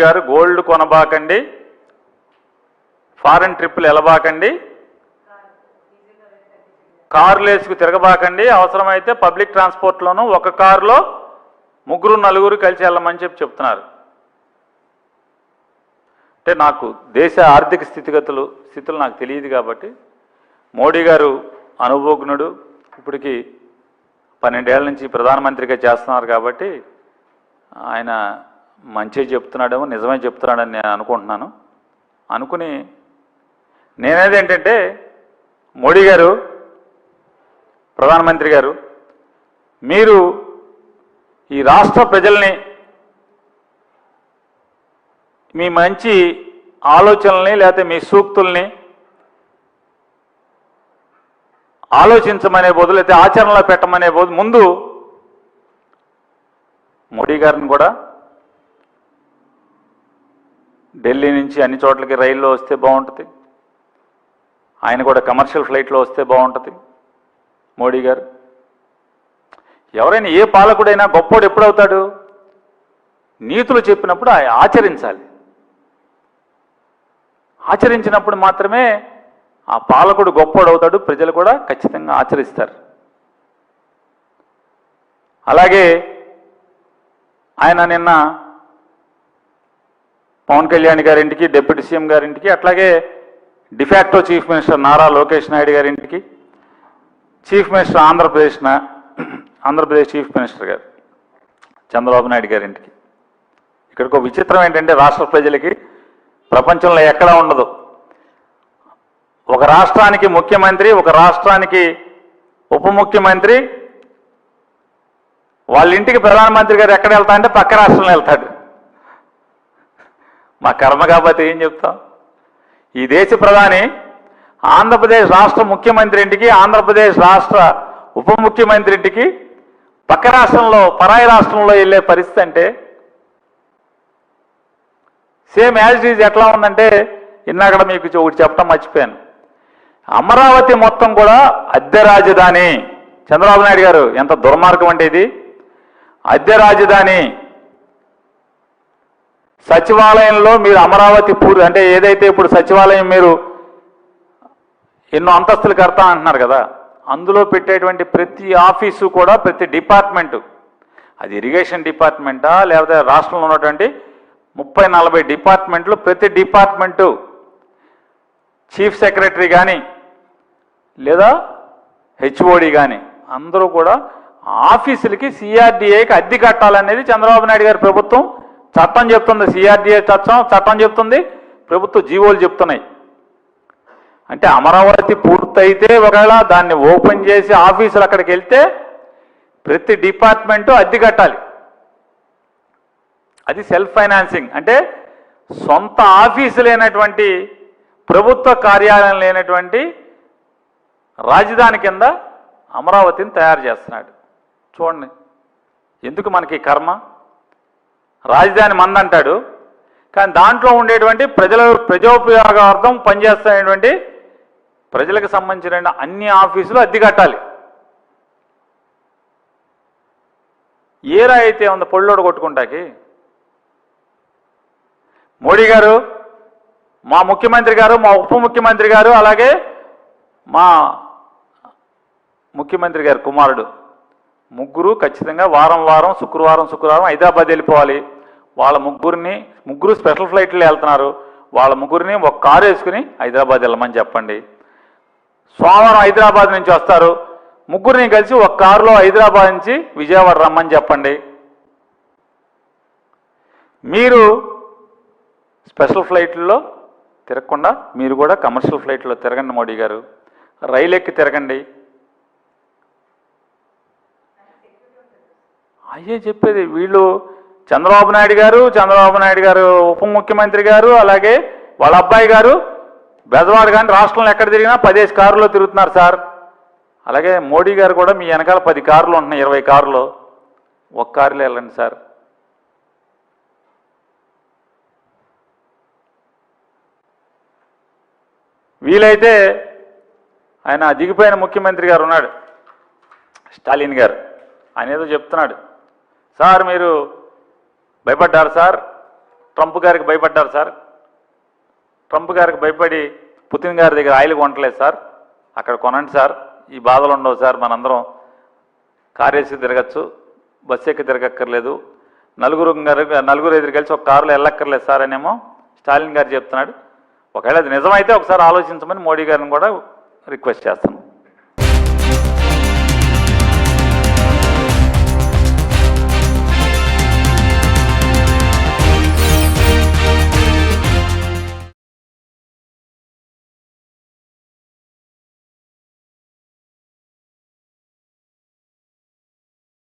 గారు gold కొనబాకండి, foreign ట్రిప్పులు వెళ్ళబాకండి, కార్లు వేసుకు తిరగబాకండి, అవసరమైతే పబ్లిక్ ట్రాన్స్పోర్ట్లోనూ ఒక కారులో 3-4 కలిసి వెళ్ళమని చెప్తున్నారు. అంటే నాకు దేశ ఆర్థిక స్థితులు నాకు తెలియదు కాబట్టి మోడీ గారు అనుభవజ్ఞుడు, ఇప్పటికి 12 ఏళ్ల నుంచి ప్రధానమంత్రిగా చేస్తున్నారు కాబట్టి ఆయన మంచి చెప్తున్నాడేమో, నిజమే చెప్తున్నాడని నేను అనుకుంటున్నాను. అనుకుని నేనేది ఏంటంటే, మోడీ గారు ప్రధానమంత్రి గారు మీరు ఈ రాష్ట్ర ప్రజల్ని మీ మంచి ఆలోచనల్ని లేకపోతే మీ సూక్తుల్ని ఆలోచించమనే బదులు అయితే ఆచరణలో పెట్టమనే ముందు మోడీ గారిని కూడా ఢిల్లీ నుంచి అన్ని చోట్లకి రైల్లో వస్తే బాగుంటుంది, ఆయన కూడా కమర్షియల్ ఫ్లైట్లో వస్తే బాగుంటుంది. మోడీ గారు ఎవరైనా ఏ పాలకుడైనా గొప్పోడు ఎప్పుడవుతాడు? నీతులు చెప్పినప్పుడు ఆచరించాలి. ఆచరించినప్పుడు మాత్రమే ఆ పాలకుడు గొప్పోడు అవుతాడు, ప్రజలు కూడా ఖచ్చితంగా ఆచరిస్తారు. అలాగే ఆయన నిన్న పవన్ కళ్యాణ్ గారింటికి, డిప్యూటీ సీఎం గారింటికి, అట్లాగే de facto chief minister Nara Lokesh Naidu గారింటికి, chief minister Andhra Pradesh chief minister గారు చంద్రబాబు నాయుడు గారింటికి. ఇక్కడికి ఒక విచిత్రం ఏంటంటే, రాష్ట్ర ప్రజలకి ప్రపంచంలో ఎక్కడా ఉండదు. ఒక రాష్ట్రానికి ముఖ్యమంత్రి, ఒక రాష్ట్రానికి ఉప ముఖ్యమంత్రి, వాళ్ళ ఇంటికి ప్రధానమంత్రి గారు ఎక్కడ వెళ్తా అంటే పక్క రాష్ట్రంలో వెళ్తాడు. మా కర్మ కాబట్టి ఏం చెప్తాం? ఈ దేశ ప్రధాని ఆంధ్రప్రదేశ్ రాష్ట్ర ముఖ్యమంత్రి ఇంటికి, ఆంధ్రప్రదేశ్ రాష్ట్ర ఉప ముఖ్యమంత్రి ఇంటికి పక్క రాష్ట్రంలో, పరాయి రాష్ట్రంలో వెళ్ళే పరిస్థితి అంటే సేమ్ యాజ్ ఇట్ ఈజ్. ఎట్లా ఉందంటే, ఇన్నాకడ మీకు ఒకటి చెప్పడం మర్చిపోయాను. అమరావతి మొత్తం కూడా అద్దె రాజధాని. చంద్రబాబు నాయుడు గారు ఎంత దుర్మార్గం అంటే ఇది. అద్దె రాజధాని. సచివాలయంలో మీరు అమరావతి అంటే ఏదైతే ఇప్పుడు సచివాలయం మీరు ఎన్నో అంతస్తులు కడతా అంటున్నారు కదా, అందులో పెట్టేటువంటి ప్రతి ఆఫీసు కూడా, ప్రతి డిపార్ట్మెంటు, అది ఇరిగేషన్ డిపార్ట్మెంటా లేకపోతే రాష్ట్రంలో ఉన్నటువంటి 30-40 డిపార్ట్మెంట్లు, ప్రతి డిపార్ట్మెంటు చీఫ్ సెక్రటరీ కానీ లేదా హెచ్ఓడి కానీ అందరూ కూడా ఆఫీసులకి సిఆర్డీఏకి అద్దె కట్టాలనేది చంద్రబాబు నాయుడు గారి ప్రభుత్వం చట్టం చెప్తుంది. సిఆర్డీఏ చట్టం చెప్తుంది, ప్రభుత్వ జీవోలు చెప్తున్నాయి. అంటే అమరావతి పూర్తయితే ఒకవేళ దాన్ని ఓపెన్ చేసి ఆఫీసులు అక్కడికి వెళ్తే ప్రతి డిపార్ట్మెంటు అద్దె కట్టాలి. అది సెల్ఫ్ ఫైనాన్సింగ్. అంటే సొంత ఆఫీసు లేనటువంటి, ప్రభుత్వ కార్యాలయం లేనటువంటి రాజధాని కింద అమరావతిని తయారు చేస్తున్నాడు. చూడండి ఎందుకు మనకి కర్మ. రాజధాని మందంటాడు, కానీ దాంట్లో ఉండేటువంటి ప్రజోపయోగార్థం పనిచేస్తున్నటువంటి ప్రజలకు సంబంధించిన అన్ని ఆఫీసులు అద్దె కట్టాలి. ఏరా అయితే ఉంది పొళ్ళోడు కొట్టుకుంటాకి. మోడీ గారు, మా ముఖ్యమంత్రి గారు, మా ఉప ముఖ్యమంత్రి గారు, అలాగే మా ముఖ్యమంత్రి గారి కుమారుడు ముగ్గురు ఖచ్చితంగా వారం శుక్రవారం హైదరాబాద్ వెళ్ళిపోవాలి. వాళ్ళ ముగ్గురు స్పెషల్ ఫ్లైట్లో వెళ్తున్నారు. వాళ్ళ ముగ్గురిని ఒక కారు వేసుకుని హైదరాబాద్ వెళ్ళమని చెప్పండి. సోమవారం హైదరాబాద్ నుంచి వస్తారు, ముగ్గురిని కలిసి ఒక కారులో హైదరాబాద్ నుంచి విజయవాడ రమ్మని చెప్పండి. మీరు స్పెషల్ ఫ్లైట్లో తిరగకుండా మీరు కూడా కమర్షియల్ ఫ్లైట్లో తిరగండి. మోడీ గారు రైలు ఎక్కి తిరగండి. అయ్యే చెప్పేది. వీళ్ళు చంద్రబాబు నాయుడు గారు ఉప ముఖ్యమంత్రి గారు, అలాగే వాళ్ళ అబ్బాయి గారు బెజవాడ కానీ రాష్ట్రంలో ఎక్కడ తిరిగినా 10 కారులో తిరుగుతున్నారు సార్. అలాగే మోడీ గారు కూడా మీ వెనకాల 10 కార్లు ఉంటున్నాయి, 20 కార్లు, ఒక కారులో వెళ్ళండి సార్. వీలైతే ఆయన దిగిపోయిన ముఖ్యమంత్రి గారు ఉన్నాడు, స్టాలిన్ గారు, ఆయన ఏదో చెప్తున్నాడు, సార్ మీరు భయపడ్డారు సార్, ట్రంప్ గారికి భయపడ్డారు సార్. ట్రంప్ గారికి భయపడి పుతిన్ గారి దగ్గర ఆయిల్ కొనట్లేదు సార్. అక్కడ కొనండి సార్, ఈ బాధలు ఉండవు సార్, మనందరం కారేసి తిరగచ్చు, బస్సు ఎక్కి తిరగక్కర్లేదు, నలుగురు ఎదురు కలిసి ఒక కారులో వెళ్ళక్కర్లేదు సార్ అనేమో స్టాలిన్ గారు చెప్తున్నాడు. ఒకవేళ అది నిజమైతే ఒకసారి ఆలోచించమని మోడీ గారిని కూడా రిక్వెస్ట్ చేస్తున్నాం.